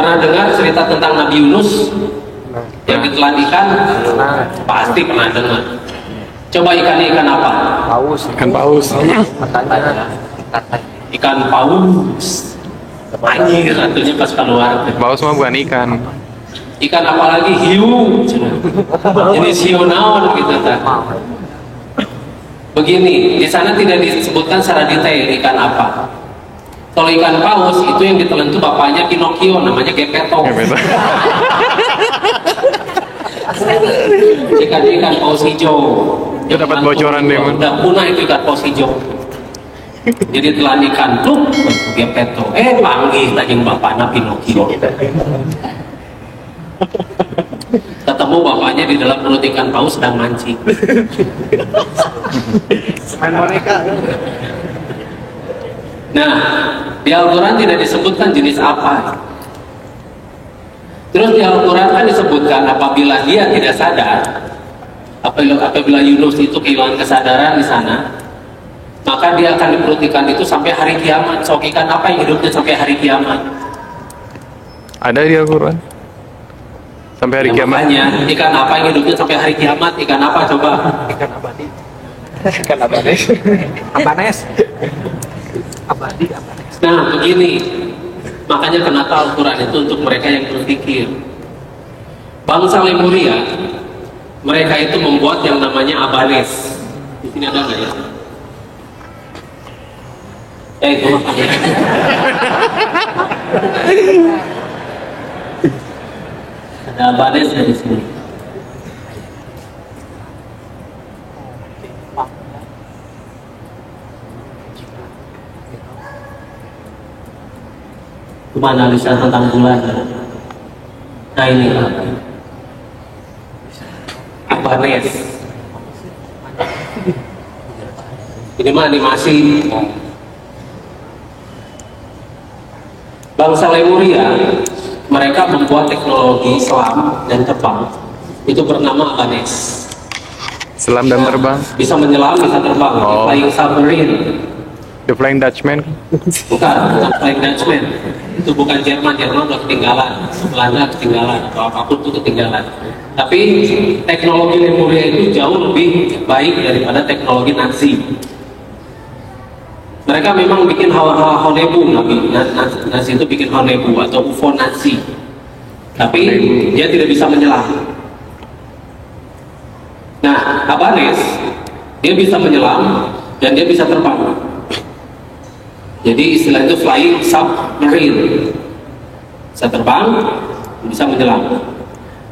Pernah dengar cerita tentang Nabi Yunus yang ditelan ikan? Pasti pernah dengar. Coba ikannya ikan apa? Paus. Ikan paus. Ikan paus. Anjir, artinya pas keluar. Paus mah bukan ikan. Ikan apa lagi? Hiu. Jenis hiu naon gitu tak. Begini, di sana tidak disebutkan secara detail ikan apa. Kalau ikan paus itu yang ditelan itu bapaknya Pinocchio, namanya Geppetto. Ikan paus hijau. Itu dapat bocoran deh, Man. Udah punah itu ikan paus hijau. Jadi telan ikan tuh Geppetto. Panggil tajing bapaknya Pinocchio. Ketemu bapaknya di dalam perut ikan paus sedang mancing. Main boneka. Nah, di Al-Quran tidak disebutkan jenis apa. Terus di Al-Quran kan disebutkan apabila dia tidak sadar, apabila Yunus itu kehilangan kesadaran di sana, maka dia akan diperut ikan itu sampai hari kiamat. So, ikan apa yang hidupnya sampai hari kiamat? Ada di Al-Quran. Sampai hari kiamat. Makanya, ikan apa yang hidupnya sampai hari kiamat? Ikan apa coba? Ikan abadi. Ikan abanes. Abanes. Abadi. Nah, begini. Makanya kenapa Al-Quran itu untuk mereka yang berpikir. Bangsa Lemuria, mereka itu membuat yang namanya Abanes. Di sini ada nggak ya? Itu ada Abanes di sini. Cuma analisa tentang bulan. Nah ini Abanes. Ini mah animasi. Bangsa Lemuria, mereka membuat teknologi selam dan terbang. Itu bernama Abanes. Selam dan terbang. Bisa menyelam, bisa terbang. Oh. Flying submarine. The Flying Dutchman. Bukan Flying Dutchman. Itu bukan Jerman udah ketinggalan, Belanda ketinggalan, atau apapun itu ketinggalan. Tapi teknologi Lemuria itu jauh lebih baik daripada teknologi Nazi. Mereka memang bikin Honebu, Nazi itu bikin Honebu atau UFO Nazi. Tapi dia tidak bisa menyelam. Nah, Abanes dia bisa menyelam dan dia bisa terbang. Jadi istilah itu flying submarine. Bisa terbang, bisa menyelam.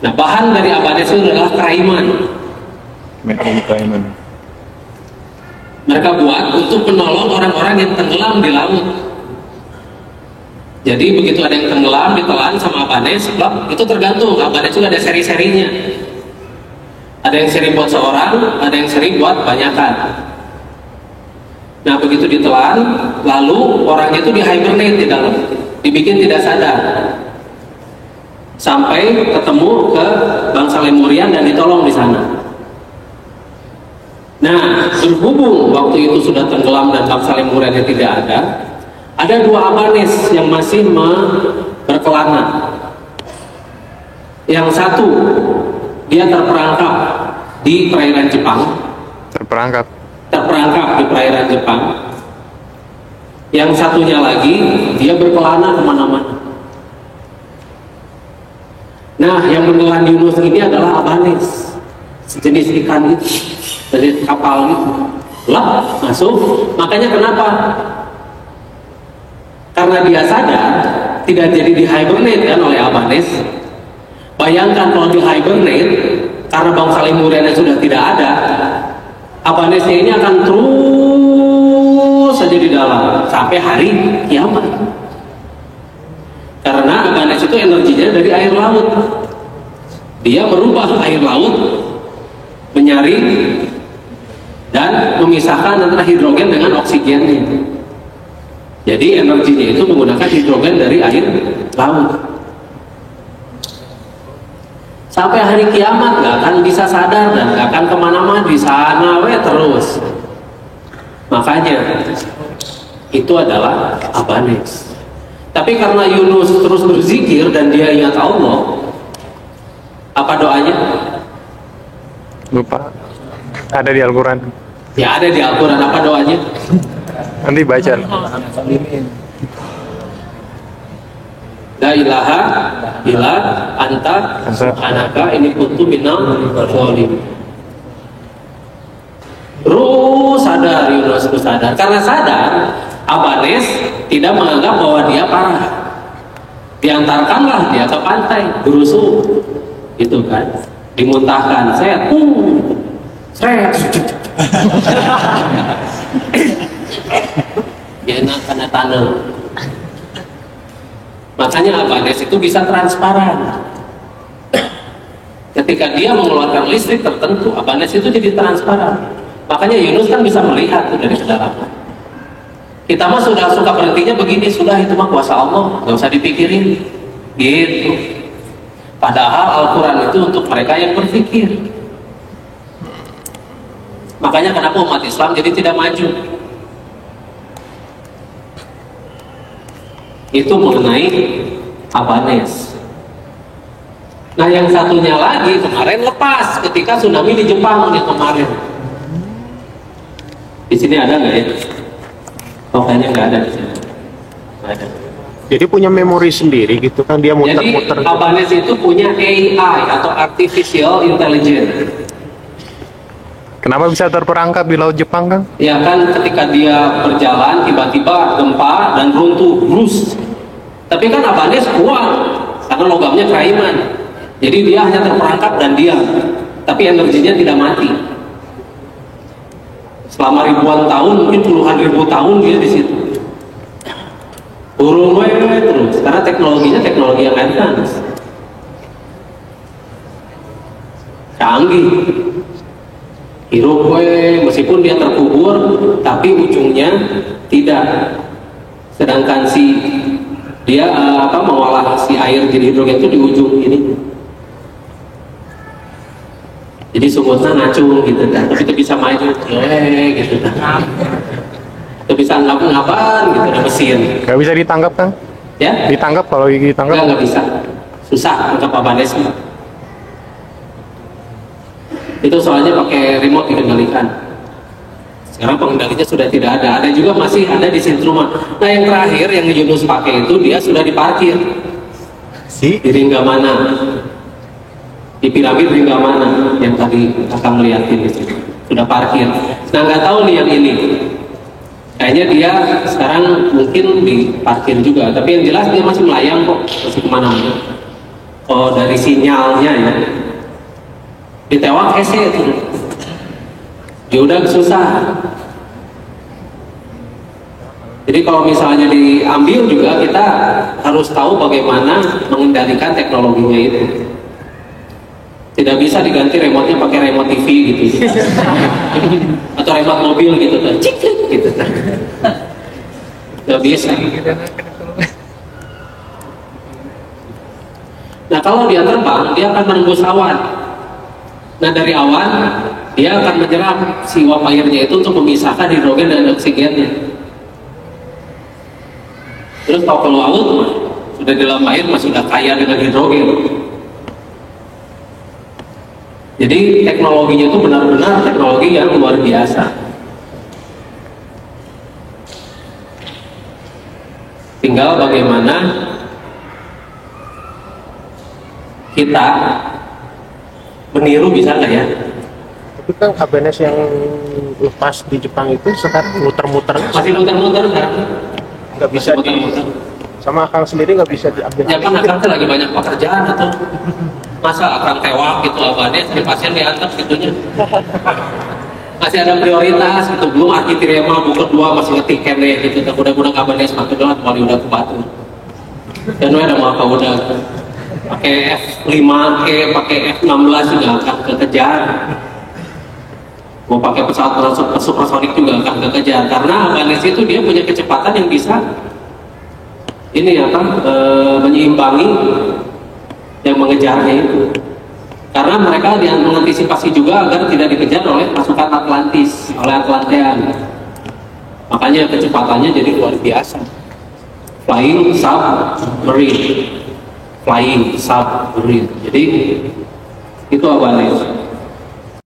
Nah, bahan dari Abanes itu adalah kraiman. Mereka buat untuk menolong orang-orang yang tenggelam di laut. Jadi begitu ada yang tenggelam ditelan sama Abanes, itu tergantung. Abanes itu ada seri-serinya. Ada yang seri buat seorang, ada yang seri buat banyakan. Nah, begitu ditelan, lalu orangnya itu di hibernate di dalam, dibikin tidak sadar, sampai ketemu ke bangsa Lemurian dan ditolong di sana. Nah, berhubung waktu itu sudah tenggelam dan bangsa Lemurian tidak ada dua Abanes yang masih berkelana. Yang satu, dia terperangkap di perairan Jepang. Terperangkap di perairan Jepang. Yang satunya lagi dia berkelana kemana-mana. Nah, yang menelan Yunus ini adalah Abanes, sejenis ikan itu dari kapal itu. Masuk. Makanya kenapa? Karena dia sadar tidak jadi di hibernate kan oleh Abanes. Bayangkan kalau di hibernate, karena bangsa Lemurian sudah tidak ada, Abanesnya ini akan terus saja di dalam sampai hari kiamat. Karena Abanes itu energinya dari air laut. Dia merubah air laut, menyaring dan memisahkan antara hidrogen dengan oksigennya. Jadi energinya itu menggunakan hidrogen dari air laut. Sampai hari kiamat gak akan bisa sadar dan gak akan kemana-mana, di sana terus. Makanya itu adalah Abanes. Tapi karena Yunus terus berzikir dan dia ingat Allah, apa doanya? Lupa. Ada di Al-Quran. Ya ada di Al-Quran. Apa doanya? Nanti baca. La ilaha illa anta subhanaka inni kuntu minal zalimin. Terus sadar Yunus, terus sadar. Karena sadar, Abanes tidak menganggap bahwa dia parah. Diantarkanlah dia ke pantai, berusuh, itu kan, dimuntahkan, seret. Dia enak karena tanah. Makanya Abanes itu bisa transparan. Ketika dia mengeluarkan listrik tertentu, Abanes itu jadi transparan. Makanya Yunus kan bisa melihat tuh dari kedalaman. Kita mah sudah suka berhentinya begini, sudah itu mah kuasa Allah, nggak usah dipikirin, gitu. Padahal Al-Quran itu untuk mereka yang berpikir. Makanya kenapa umat Islam jadi tidak maju? Itu mengenai Abanes. Nah yang satunya lagi kemarin lepas ketika tsunami di Jepang yang kemarin. Di sini ada nggak ya? Oh kayaknya nggak ada di sini. Nggak ada. Jadi punya memori sendiri gitu kan, dia muter-muter. Jadi Abanes itu punya AI atau Artificial Intelligence. Kenapa bisa terperangkap di Laut Jepang, Kang? Ya kan ketika dia berjalan tiba-tiba gempa dan runtuh, brus. Tapi kan Abanes kuat karena logamnya keraiman. Jadi dia hanya terperangkap dan diam. Tapi energinya tidak mati. Selama ribuan tahun, mungkin puluhan ribu tahun dia di situ. Turun terus karena teknologinya teknologi yang advance. Canggih. Hirup meskipun dia terkubur tapi ujungnya tidak. Sedangkan si dia mengolah si air jadi hidrogen itu di ujung ini. Jadi sumutnya ngacung gitu kan, tapi itu bisa maju gitu kan. Itu bisa ngap-ngapan gitu, ada mesin. Gak bisa ditangkap, Kang? Ya? Ditangkap kalau ditangkap? Nggak bisa. Susah untuk Abanes. Itu soalnya pakai remote dikendalikan. Sekarang pengendalinya sudah tidak ada. Ada juga masih ada di Sintruma. Nah yang terakhir yang Yunus pakai itu dia sudah diparkir di Ringgamana, di piramid Ringgamana yang tadi akan melihatin di situ. Sudah parkir. Nah nggak tahu nih yang ini. Kayaknya dia sekarang mungkin diparkir juga. Tapi yang jelas dia masih melayang kok, masih kemana-mana. Oh dari sinyalnya ya. Ditewak hese itu. Ya udah susah. Jadi kalau misalnya diambil juga kita harus tahu bagaimana mengendalikan teknologinya itu. Tidak bisa diganti remote-nya pakai remote TV gitu. Atau remote mobil gitu kan. Cik gitu. Tidak bisa. Nah kalau dia terbang, dia akan menembus awan. Nah dari awan dia akan menyerap si uap airnya itu untuk memisahkan hidrogen dan oksigennya. Terus kalau laut sudah di dalam air masih sudah kaya dengan hidrogen. Jadi teknologinya itu benar-benar teknologi yang luar biasa. Tinggal bagaimana kita meniru, bisa nggak ya? Tapi kan Abanes yang lepas di Jepang itu sekarang muter-muter. Masih muter-muter sekarang. Nggak bisa muter-muter. Sama Akang sendiri nggak bisa diambil. Ya kan Akang lagi banyak pekerjaan atau masa Akang tewak gitu Abanes di pasien diantar gitunya. Masih ada prioritas gitu, belum arkitirema buku kedua masih ngetiken deh gitu. Mudah-mudahan Abanes matu doang kembali udah ke batu. Dan ada mau apa udah pakai F5E, pakai F16 juga akan kekejar. Mau pakai pesawat supersonik juga akan kekejar karena Abanes itu dia punya kecepatan yang bisa ini menyeimbangi yang mengejarnya itu. Karena mereka mengantisipasi juga agar tidak dikejar oleh pasukan Atlantis, oleh Atlantean. Makanya kecepatannya jadi luar biasa. flying submarine. Flying submarine. Jadi itu abanes.